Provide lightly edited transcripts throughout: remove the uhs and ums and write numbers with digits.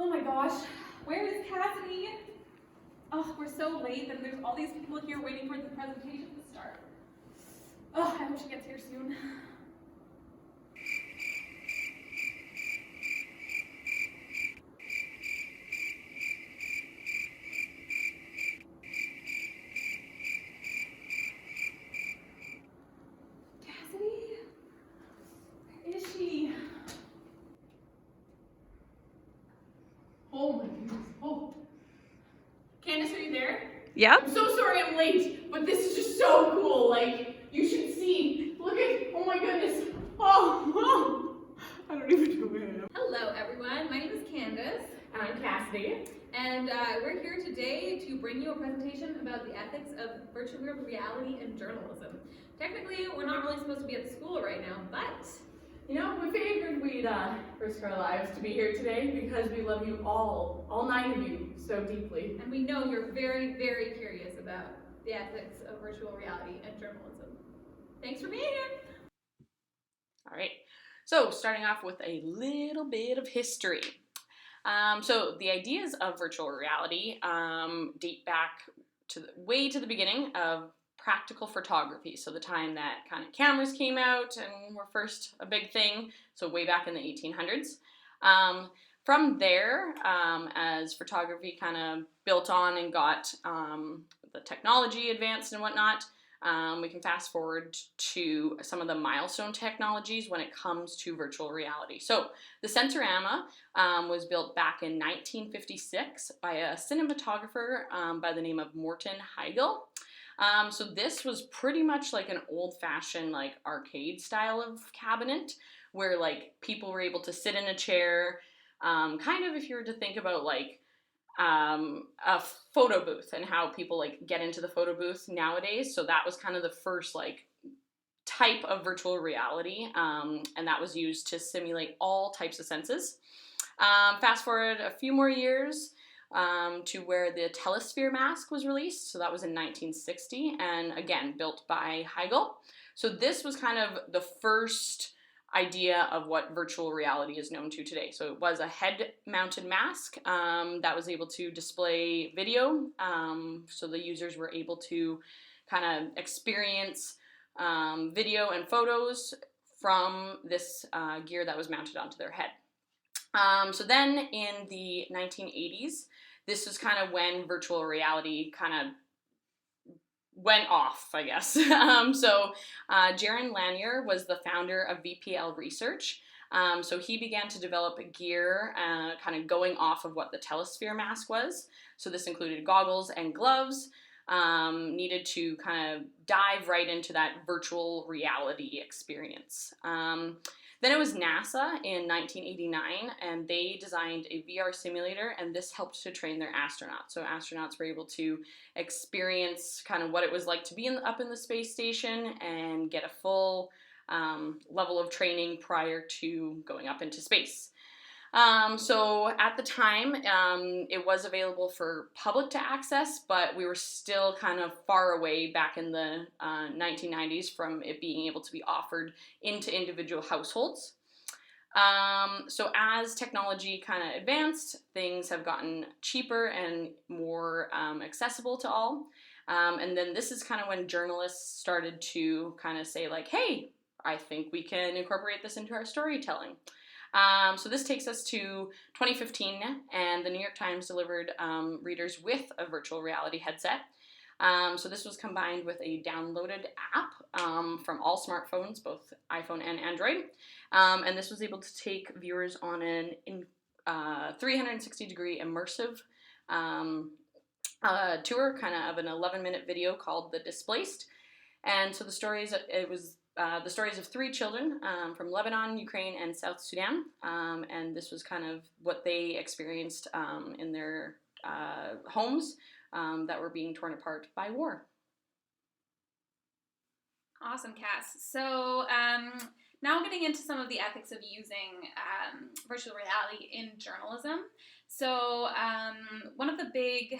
Oh my gosh, where is Kassidie? Oh, we're so late and there's all these people here waiting for the presentation to start. Oh, I hope she gets here soon. Kassidie? Where is she? Oh my goodness. Oh. Candice, are you there? Yeah. I'm so sorry I'm late, but this is just so cool. Like, you should see. Look at, oh my goodness. Oh. I don't even know where I am. Hello everyone, my name is Candice. And I'm Kassidie. And we're here today to bring you a presentation about the ethics of virtual reality in journalism. Technically, we're not really supposed to be at school right now, but You know, we figured we'd risk our lives to be here today because we love you all 9 of you, so deeply. and we know you're very, very curious about the ethics of virtual reality and journalism. Thanks for being here. All right. So starting off with a little bit of history. So the ideas of virtual reality date back to way to the beginning of practical photography. So the time that kind of cameras came out and were first a big thing. So way back in the 1800s. From there, as photography kind of built on and got the technology advanced and whatnot, we can fast forward to some of the milestone technologies when it comes to virtual reality. So the Sensorama was built back in 1956 by a cinematographer by the name of Morton Heigl. So this was pretty much like an old-fashioned like arcade style of cabinet where like people were able to sit in a chair, kind of if you were to think about like a photo booth and how people like get into the photo booth nowadays. So that was kind of the first like type of virtual reality, and that was used to simulate all types of senses. Fast forward a few more years to where the telesphere mask was released. So that was in 1960, and again built by Heigl. So this was kind of the first idea of what virtual reality is known to today. So it was a head-mounted mask that was able to display video, so the users were able to kind of experience video and photos from this gear that was mounted onto their head. So then in the 1980s, this was kind of when virtual reality kind of went off, I guess. Jaron Lanier was the founder of VPL Research. So he began to develop gear kind of going off of what the telesphere mask was. So this included goggles and gloves needed to kind of dive right into that virtual reality experience. Then it was NASA in 1989, and they designed a VR simulator, and this helped to train their astronauts. So astronauts were able to experience kind of what it was like to be up in the space station and get a full level of training prior to going up into space. So at the time, it was available for public to access, but we were still kind of far away back in the 1990s from it being able to be offered into individual households. So as technology kind of advanced, things have gotten cheaper and more accessible to all. And then this is kind of when journalists started to kind of say like, hey, I think we can incorporate this into our storytelling. So this takes us to 2015, and the New York Times delivered readers with a virtual reality headset. So this was combined with a downloaded app from all smartphones, both iPhone and Android. And this was able to take viewers on an 360-degree immersive tour, kind of an 11-minute video called The Displaced. And so the stories, it was the stories of 3 children from Lebanon, Ukraine, and South Sudan, and this was kind of what they experienced in their homes that were being torn apart by war. Awesome, Cass. So now getting into some of the ethics of using virtual reality in journalism. So one of the big,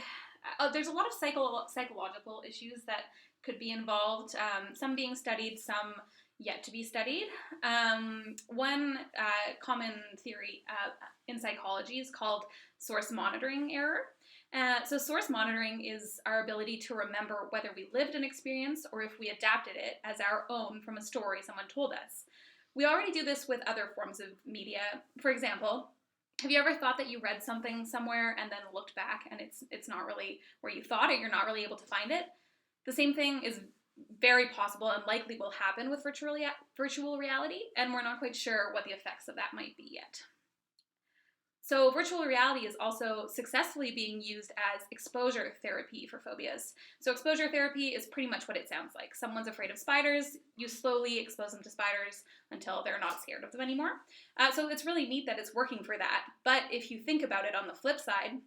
there's a lot of psychological issues that could be involved, some being studied, some yet to be studied. One common theory in psychology is called source monitoring error. So source monitoring is our ability to remember whether we lived an experience or if we adapted it as our own from a story someone told us. We already do this with other forms of media. For example, have you ever thought that you read something somewhere and then looked back and it's not really where you thought, or you're not really able to find it? The same thing is very possible and likely will happen with virtual reality, and we're not quite sure what the effects of that might be yet. So virtual reality is also successfully being used as exposure therapy for phobias. So exposure therapy is pretty much what it sounds like. Someone's afraid of spiders, you slowly expose them to spiders until they're not scared of them anymore. So it's really neat that it's working for that. But if you think about it on the flip side,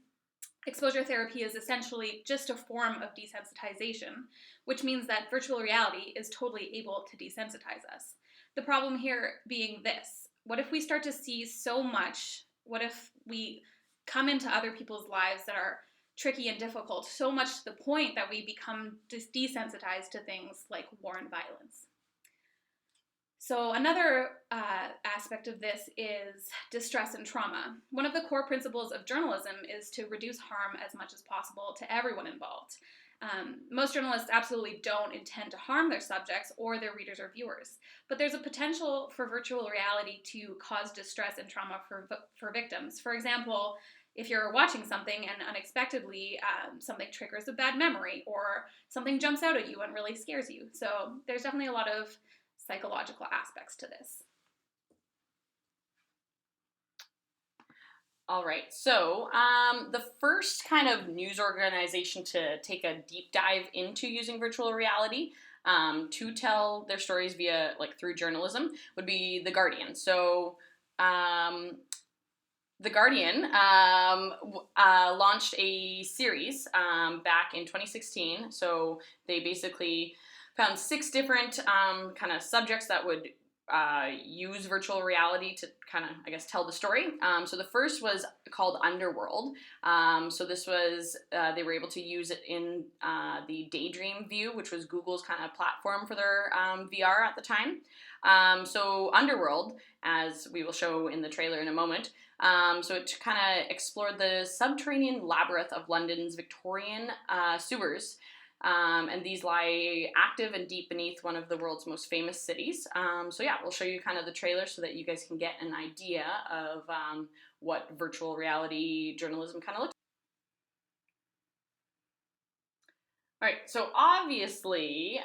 exposure therapy is essentially just a form of desensitization, which means that virtual reality is totally able to desensitize us. The problem here being this: what if we start to see so much? What if we come into other people's lives that are tricky and difficult, so much to the point that we become desensitized to things like war and violence? So another aspect of this is distress and trauma. One of the core principles of journalism is to reduce harm as much as possible to everyone involved. Most journalists absolutely don't intend to harm their subjects or their readers or viewers, but there's a potential for virtual reality to cause distress and trauma for victims. For example, if you're watching something and unexpectedly something triggers a bad memory, or something jumps out at you and really scares you. So there's definitely a lot of psychological aspects to this. All right, so the first kind of news organization to take a deep dive into using virtual reality to tell their stories through journalism would be The Guardian. So The Guardian launched a series back in 2016. So they basically found 6 different kind of subjects that would use virtual reality to kind of, I guess, tell the story. So the first was called Underworld. So this was, they were able to use it in the Daydream view, which was Google's kind of platform for their VR at the time. So Underworld, as we will show in the trailer in a moment, so it kind of explored the subterranean labyrinth of London's Victorian sewers. And these lie active and deep beneath one of the world's most famous cities. So yeah, we'll show you kind of the trailer so that you guys can get an idea of what virtual reality journalism kind of looks like. All right, so obviously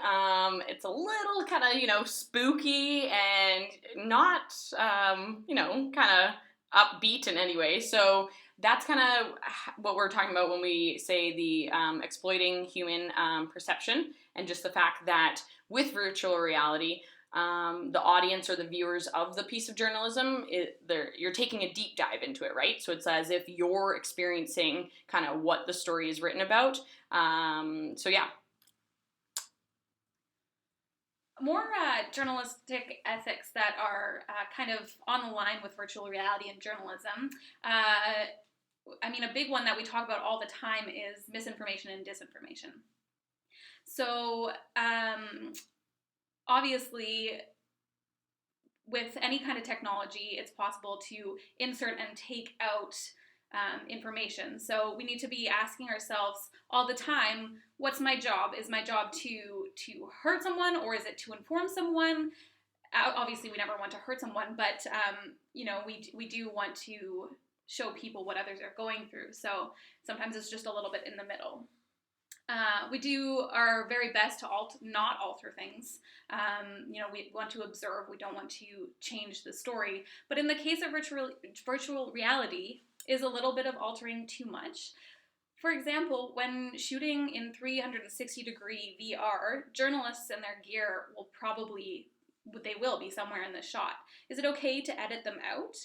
it's a little kind of, spooky and not, kind of upbeat in any way. So that's kind of what we're talking about when we say the exploiting human perception, and just the fact that with virtual reality, the audience or the viewers of the piece of journalism, you're taking a deep dive into it, right? So it's as if you're experiencing kind of what the story is written about. So yeah. More journalistic ethics that are kind of on the line with virtual reality and journalism. A big one that we talk about all the time is misinformation and disinformation. So, obviously, with any kind of technology, it's possible to insert and take out information. So we need to be asking ourselves all the time, what's my job? Is my job to hurt someone, or is it to inform someone? Obviously, we never want to hurt someone, but we do want to show people what others are going through. So sometimes it's just a little bit in the middle. We do our very best to not alter things. We want to observe. We don't want to change the story. But in the case of virtual reality, is a little bit of altering too much. For example, when shooting in 360-degree VR, journalists and their gear will be somewhere in the shot. Is it okay to edit them out?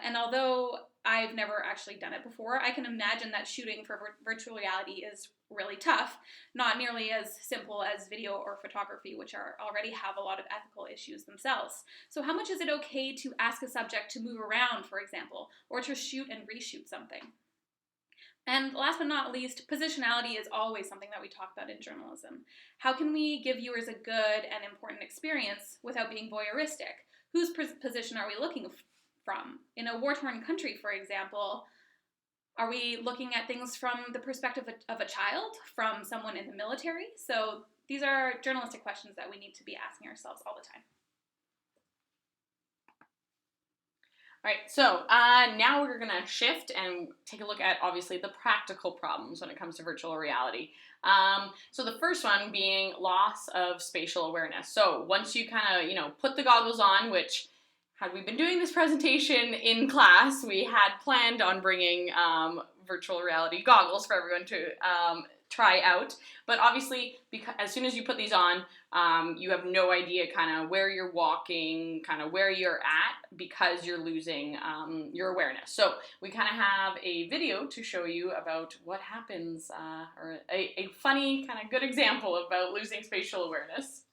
And although I've never actually done it before, I can imagine that shooting for virtual reality is really tough, not nearly as simple as video or photography, which already have a lot of ethical issues themselves. So how much is it okay to ask a subject to move around, for example, or to shoot and reshoot something? And last but not least, positionality is always something that we talk about in journalism. How can we give viewers a good and important experience without being voyeuristic? Whose position are we looking from? In a war-torn country, for example, are we looking at things from the perspective of a child, from someone in the military? So these are journalistic questions that we need to be asking ourselves all the time. All right, so now we're going to shift and take a look at, obviously, the practical problems when it comes to virtual reality. So the first one being loss of spatial awareness. So once you kind of, put the goggles on, which, had we been doing this presentation in class, we had planned on bringing virtual reality goggles for everyone to try out. But obviously, because as soon as you put these on, you have no idea kind of where you're walking, kind of where you're at, because you're losing your awareness. So we kind of have a video to show you about what happens, or a funny kind of good example about losing spatial awareness.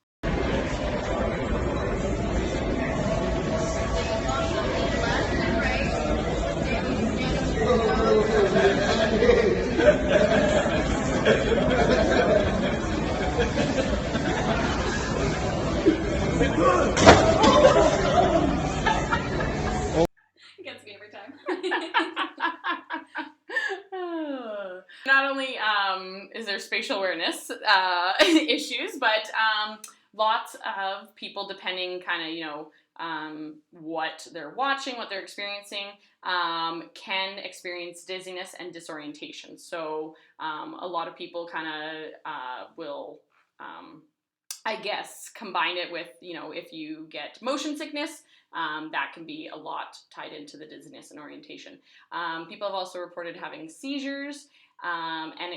It gets me every time. Not only is there spatial awareness issues, but lots of people, depending kind of, what they're watching, what they're experiencing, can experience dizziness and disorientation. So a lot of people kind of will, I guess, combine it with, if you get motion sickness, that can be a lot tied into the dizziness and orientation. People have also reported having seizures and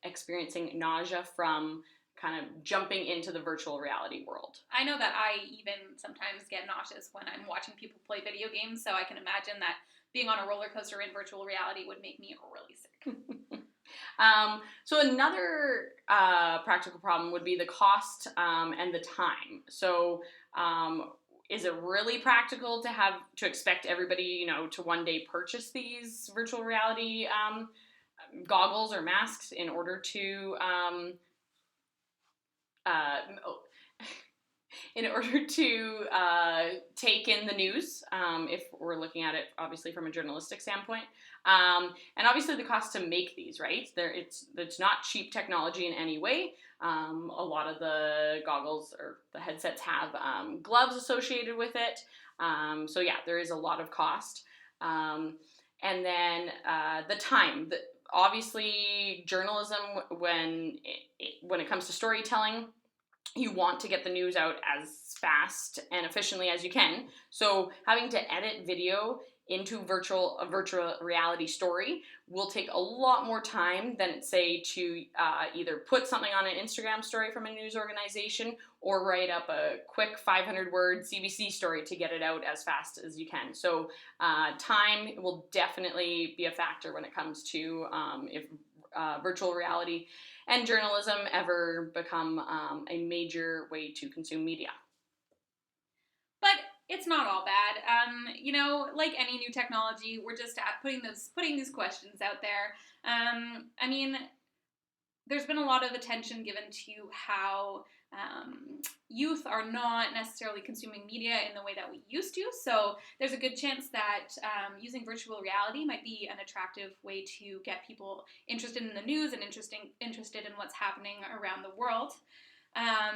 experiencing nausea from kind of jumping into the virtual reality world. I know that I even sometimes get nauseous when I'm watching people play video games, so I can imagine that being on a roller coaster in virtual reality would make me really sick. So another practical problem would be the cost and the time. So is it really practical to expect everybody, to one day purchase these virtual reality goggles or masks in order to take in the news, if we're looking at it obviously from a journalistic standpoint, and obviously the cost to make these, right? It's not cheap technology in any way. A lot of the goggles or the headsets have gloves associated with it, so yeah, there is a lot of cost, and then the time. Obviously, journalism, when it comes to storytelling, you want to get the news out as fast and efficiently as you can. So having to edit video into a virtual reality story will take a lot more time than, say, to either put something on an Instagram story from a news organization or write up a quick 500-word CBC story to get it out as fast as you can. So time will definitely be a factor when it comes to if virtual reality and journalism ever become a major way to consume media. But it's not all bad. Like any new technology, we're just putting these questions out there. I mean, there's been a lot of attention given to how youth are not necessarily consuming media in the way that we used to. So there's a good chance that using virtual reality might be an attractive way to get people interested in the news and interested in what's happening around the world.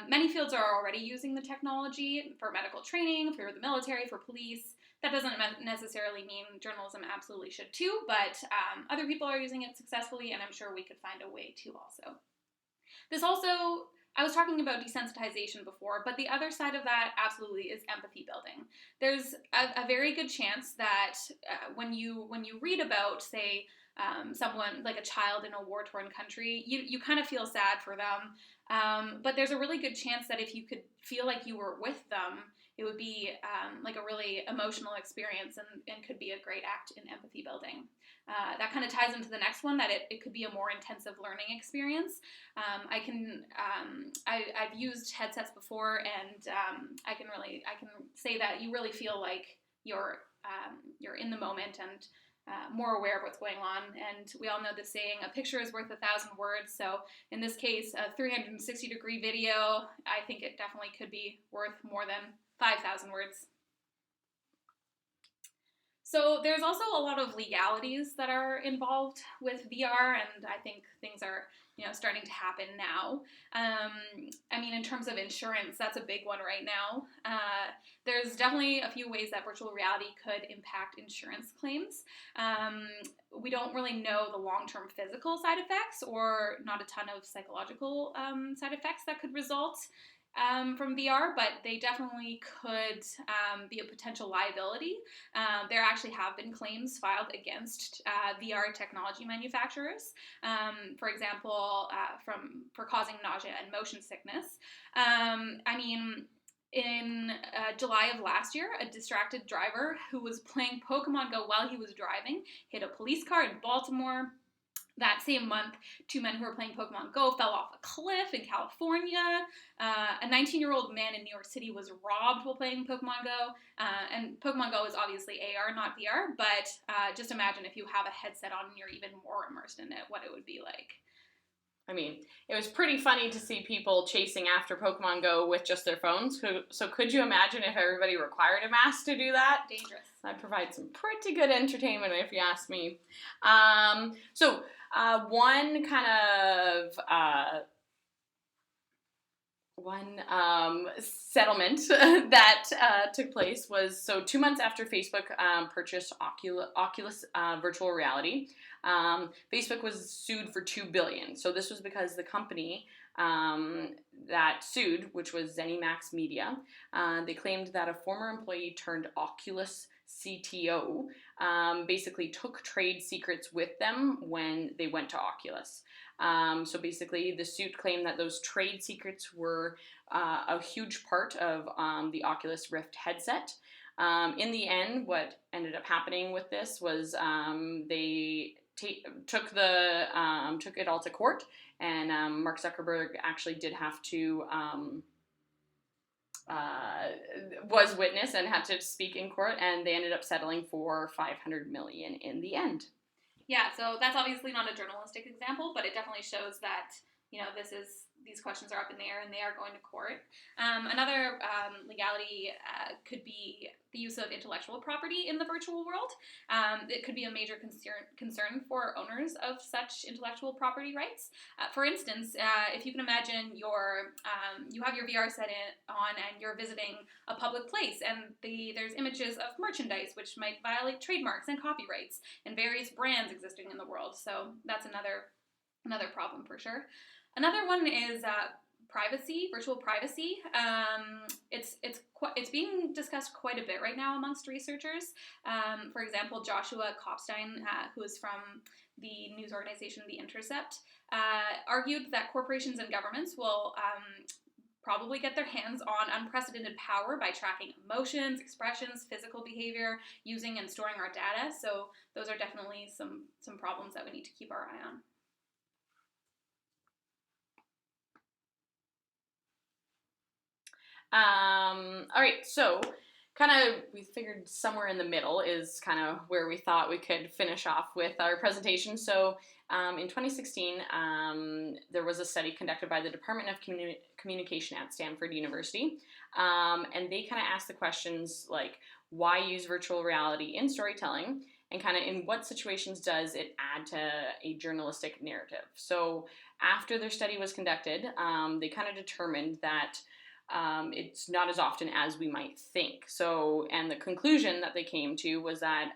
Many fields are already using the technology for medical training, for the military, for police. That doesn't necessarily mean journalism absolutely should too, but other people are using it successfully, and I'm sure we could find a way to also. I was talking about desensitization before, but the other side of that absolutely is empathy building. There's a very good chance that when you read about, say, someone like a child in a war-torn country, you kind of feel sad for them. But there's a really good chance that if you could feel like you were with them, it would be like a really emotional experience and could be a great act in empathy building. That kind of ties into the next one, that it could be a more intensive learning experience. I've used headsets before, and I can say that you really feel like you're in the moment, and more aware of what's going on. And we all know the saying, a picture is worth 1,000 words. So in this case, a 360-degree video, I think it definitely could be worth more than 5,000 words. So there's also a lot of legalities that are involved with VR, and I think things are, starting to happen now. I mean, in terms of insurance, that's a big one right now. There's definitely a few ways that virtual reality could impact insurance claims. We don't really know the long-term physical side effects, or not a ton of psychological side effects that could result from VR, but they definitely could be a potential liability. There actually have been claims filed against VR technology manufacturers, for example, for causing nausea and motion sickness. I mean, in July of last year, a distracted driver who was playing Pokemon Go while he was driving hit a police car in Baltimore. That same month, 2 men who were playing Pokemon Go fell off a cliff in California. A 19-year-old man in New York City was robbed while playing Pokemon Go. And Pokemon Go is obviously AR, not VR, but just imagine if you have a headset on and you're even more immersed in it, what it would be like. I mean, it was pretty funny to see people chasing after Pokemon Go with just their phones. So could you imagine if everybody required a mask to do that? Dangerous. That'd provide some pretty good entertainment, if you ask me. One kind of settlement that took place was, so 2 months after Facebook purchased Oculus virtual reality, Facebook was sued for $2 billion. So this was because the company that sued, which was ZeniMax Media, they claimed that a former employee turned Oculus CTO basically took trade secrets with them when they went to Oculus. So basically the suit claimed that those trade secrets were a huge part of the Oculus Rift headset. In the end, what ended up happening with this was they took it all to court, and Mark Zuckerberg actually did have to was witness and had to speak in court, and they ended up settling for $500 million in the end. Yeah, so that's obviously not a journalistic example, but it definitely shows that these questions are up in the air and they are going to court. Another legality could be the use of intellectual property in the virtual world. It could be a major concern for owners of such intellectual property rights. For instance, if you can imagine you have your VR set on and you're visiting a public place, and there's images of merchandise which might violate trademarks and copyrights and various brands existing in the world. So that's another problem for sure. Another one is privacy, virtual privacy. It's being discussed quite a bit right now amongst researchers. For example, Joshua Kopstein, who is from the news organization The Intercept, argued that corporations and governments will probably get their hands on unprecedented power by tracking emotions, expressions, physical behavior, using and storing our data. So those are definitely some problems that we need to keep our eye on. All right, so we figured somewhere in the middle is kind of where we thought we could finish off with our presentation. So in 2016, there was a study conducted by the Department of Communication at Stanford University, and they kind of asked the questions like, why use virtual reality in storytelling, and kind of in what situations does it add to a journalistic narrative? So after their study was conducted, they kind of determined that it's not as often as we might think. So, and the conclusion that they came to was that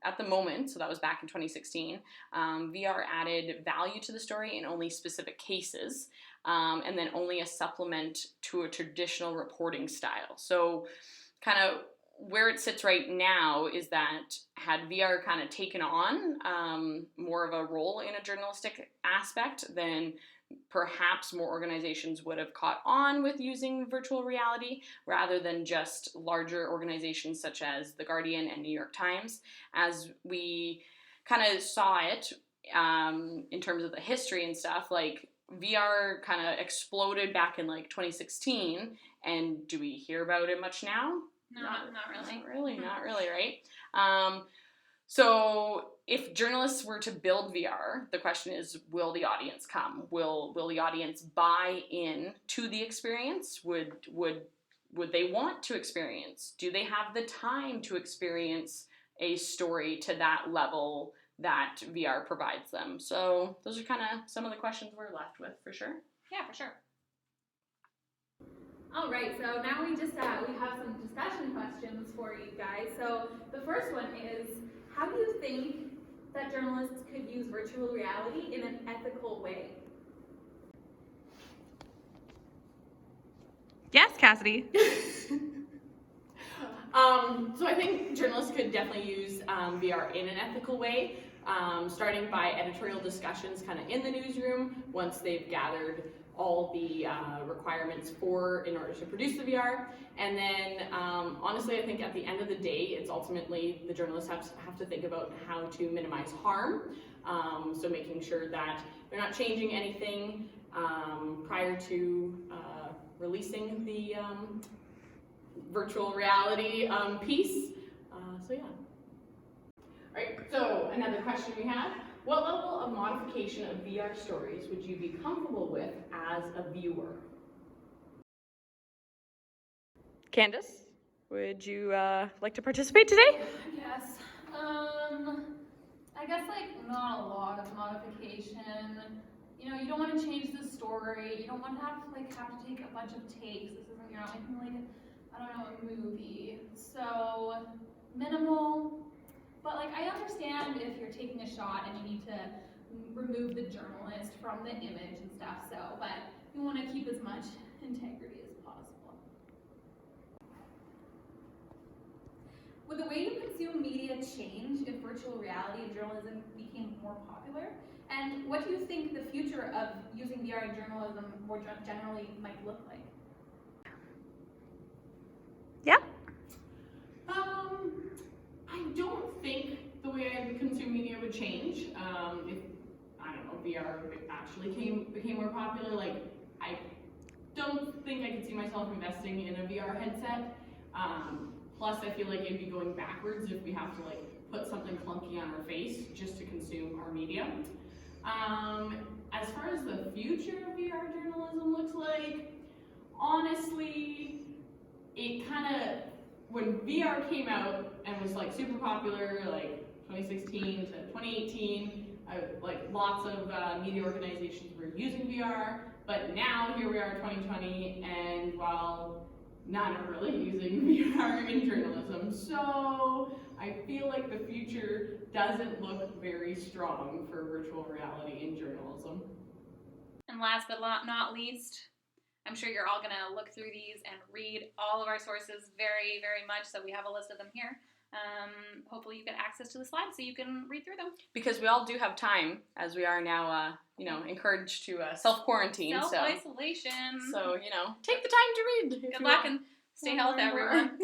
at the moment, so that was back in 2016, VR added value to the story in only specific cases, and then only a supplement to a traditional reporting style. So kind of where it sits right now is that had VR kind of taken on more of a role in a journalistic aspect, then perhaps more organizations would have caught on with using virtual reality rather than just larger organizations such as The Guardian and New York Times. As we kind of saw it in terms of the history and stuff, like VR kind of exploded back in like 2016, and do we hear about it much now? Not really. Not really, right? So if journalists were to build VR, the question is, will the audience come? Will the audience buy in to the experience? Would they want to experience? Do they have the time to experience a story to that level that VR provides them? So those are kind of some of the questions we're left with, for sure. Yeah, for sure. All right, so now we have some discussion questions for you guys. So the first one is, how do you think that journalists could use virtual reality in an ethical way? Yes, Kassidie. So I think journalists could definitely use VR in an ethical way, starting by editorial discussions kind of in the newsroom once they've gathered all the requirements in order to produce the VR. And then honestly, I think at the end of the day, it's ultimately the journalists have to think about how to minimize harm. So making sure that they're not changing anything prior to releasing the virtual reality piece. So yeah. All right, so another question we have. What level of modification of VR stories would you be comfortable with as a viewer? Candice, would you like to participate today? Yes. I guess like not a lot of modification. You know, you don't want to change the story. You don't want to have to take a bunch of takes. This isn't, you're not making like a movie. So minimal. But like I understand if you're taking a shot and you need to remove the journalist from the image and stuff. So, but you want to keep as much integrity as possible. Would the way you consume media change if virtual reality and journalism became more popular? And what do you think the future of using VR in journalism more generally might look like? Yeah? I don't think the way I consume media would change. If, I don't know, VR actually became more popular, like, I don't think I could see myself investing in a VR headset. Plus, I feel like it'd be going backwards if we have to put something clunky on our face just to consume our media. As far as the future of VR journalism looks like, honestly, it kind of, when VR came out and was super popular, 2016 to 2018, lots of media organizations were using VR, but now here we are 2020, and while none are really using VR in journalism. So I feel like the future doesn't look very strong for virtual reality in journalism. And last but not least, I'm sure you're all gonna look through these and read all of our sources very, very much. So we have a list of them here. Hopefully you get access to the slides so you can read through them. Because we all do have time, as we are now, encouraged to self-quarantine. Self-isolation. So, take the time to read. Good luck and stay healthy, everyone.